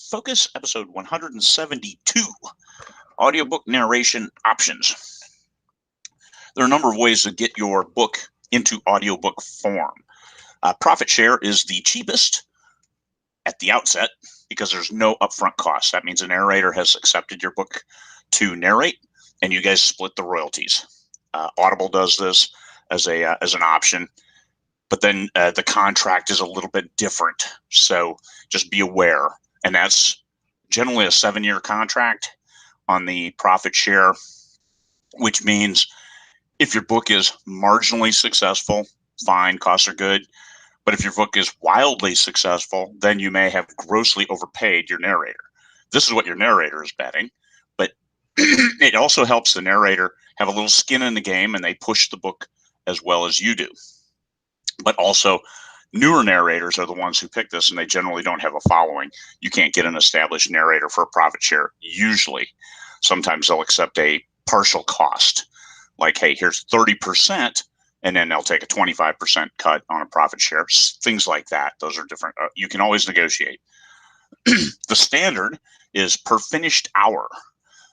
Focus, episode 172, Audiobook Narration Options. There are a number of ways to get your book into audiobook form. Profit share is the cheapest at the outset because there's no upfront cost. That means a narrator has accepted your book to narrate, and you guys split the royalties. Audible does this as an option, but then the contract is a little bit different. So just be aware, and that's generally a 7-year contract on the profit share, which means if your book is marginally successful, fine, costs are good. But if your book is wildly successful, then you may have grossly overpaid your narrator. This is what your narrator is betting, but it also helps the narrator have a little skin in the game, and they push the book as well as you do. But also, newer narrators are the ones who pick this, and they generally don't have a following. You can't get an established narrator for a profit share usually. Sometimes they'll accept a partial cost, like, hey, here's 30%, and then they'll take a 25% cut on a profit share, things like that. Those are different. You can always negotiate. The standard is per finished hour.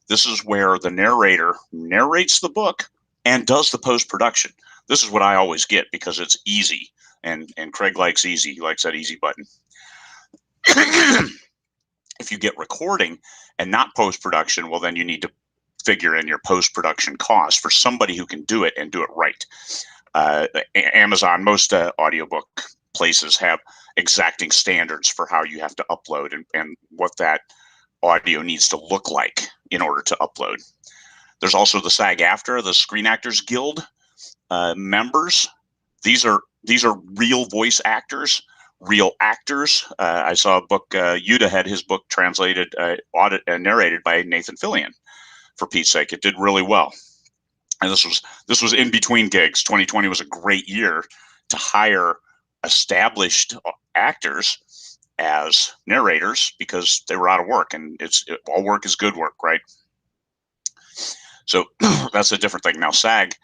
This is where the narrator narrates the book and does the post-production. This is what I always get because it's easy, and Craig likes easy. He likes that easy button. If you get recording and not post-production, well, then you need to figure in your post-production costs for somebody who can do it and do it right. Amazon, most audiobook places have exacting standards for how you have to upload and what that audio needs to look like in order to upload. There's also the SAG-AFTRA, the Screen Actors Guild members. These are real voice actors, real actors. I saw a book, Yuda had his book translated, narrated by Nathan Fillion. For Pete's sake, it did really well. And this was in between gigs. 2020 was a great year to hire established actors as narrators because they were out of work, and all work is good work, right? So that's a different thing. Now, SAG,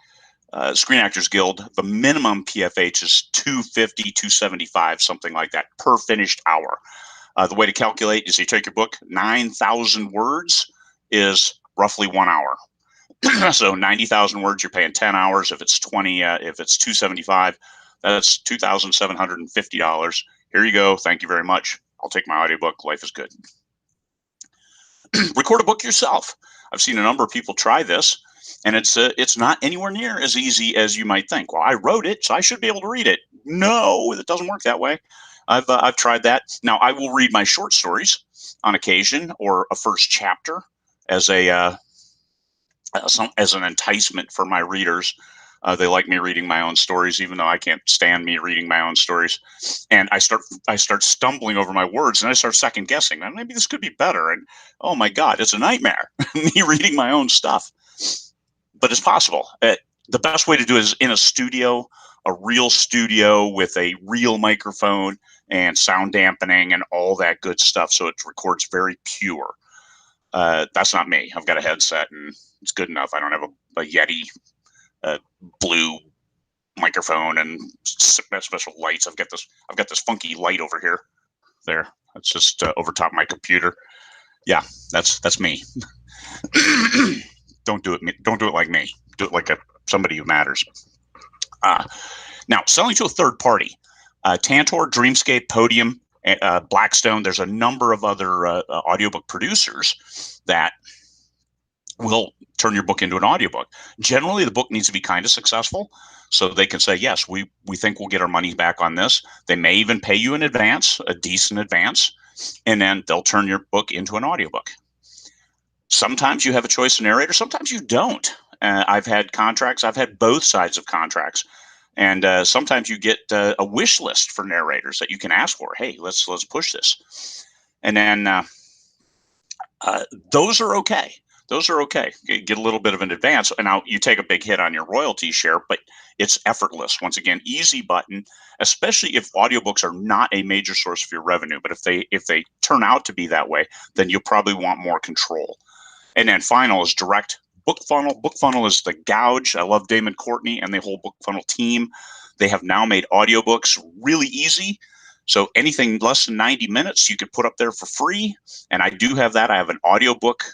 Screen Actors Guild, the minimum PFH is $250, $275, something like that per finished hour. The way to calculate is you take your book, 9,000 words is roughly 1 hour. So 90,000 words, you're paying 10 hours. If it's 20, if it's 275, that's $2,750. Here you go. Thank you very much. I'll take my audiobook. Life is good. Record a book yourself. I've seen a number of people try this, and it's not anywhere near as easy as you might think. Well, I wrote it, so I should be able to read it. No, it doesn't work that way. I've tried that. Now, I will read my short stories on occasion, or a first chapter as an enticement for my readers. They like me reading my own stories, even though I can't stand me reading my own stories. And I start stumbling over my words, and I start second guessing. And maybe this could be better. And oh my God, it's a nightmare, me reading my own stuff. But it's possible. The best way to do it is in a studio, a real studio with a real microphone and sound dampening and all that good stuff, so it records very pure. That's not me. I've got a headset, and it's good enough. I don't have a Yeti blue microphone and special lights. I've got this funky light over here. There, that's just over top my computer. Yeah, that's me. Don't do it like me. Do it like somebody who matters. Now, selling to a third party, Tantor, Dreamscape, Podium, Blackstone. There's a number of other audiobook producers that will turn your book into an audiobook. Generally, the book needs to be kind of successful, so they can say, yes, we think we'll get our money back on this. They may even pay you in advance, a decent advance, and then they'll turn your book into an audiobook. Sometimes you have a choice of narrator, sometimes you don't. I've had contracts, I've had both sides of contracts. And sometimes you get a wish list for narrators that you can ask for. Hey, let's push this. And then those are okay. Those are okay. You get a little bit of an advance. And now you take a big hit on your royalty share, but it's effortless. Once again, easy button, especially if audiobooks are not a major source of your revenue. But if they turn out to be that way, then you'll probably want more control. And then final is direct. BookFunnel. BookFunnel is the gouge. I love Damon Courtney and the whole BookFunnel team. They have now made audiobooks really easy. So anything less than 90 minutes, you could put up there for free. And I do have that. I have an audiobook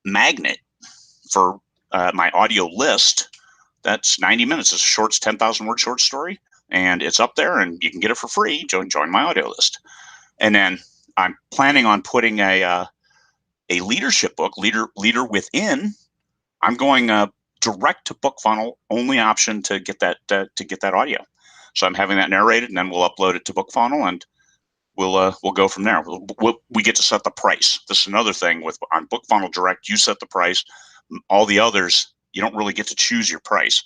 magnet for my audio list. That's 90 minutes. It's a short, 10,000 word short story. And it's up there and you can get it for free. Join my audio list. And then I'm planning on putting a leadership book, Leader Within. I'm going direct to BookFunnel, only option to get that audio. So I'm having that narrated, and then we'll upload it to BookFunnel, and we'll go from there. We get to set the price. This is another thing on BookFunnel Direct. You set the price. All the others, you don't really get to choose your price.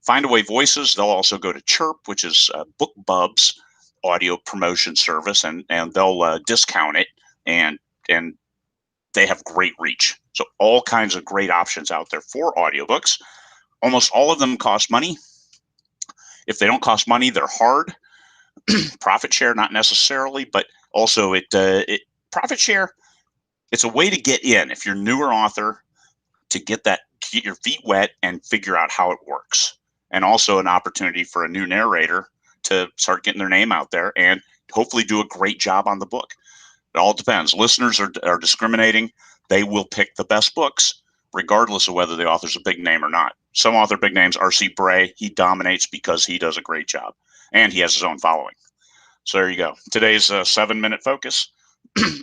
Findaway Voices, they'll also go to Chirp, which is BookBub's audio promotion service, and they'll discount it, and they have great reach. So all kinds of great options out there for audiobooks. Almost all of them cost money. If they don't cost money, they're hard. Profit share, not necessarily, but also profit share, it's a way to get in if you're a newer author, to get your feet wet and figure out how it works. And also an opportunity for a new narrator to start getting their name out there and hopefully do a great job on the book. It all depends. Listeners are discriminating. They will pick the best books, regardless of whether the author's a big name or not. Some author big names, R.C. Bray, he dominates because he does a great job. And he has his own following. So there you go. Today's 7-minute focus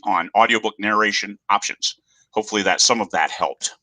on audiobook narration options. Hopefully some of that helped.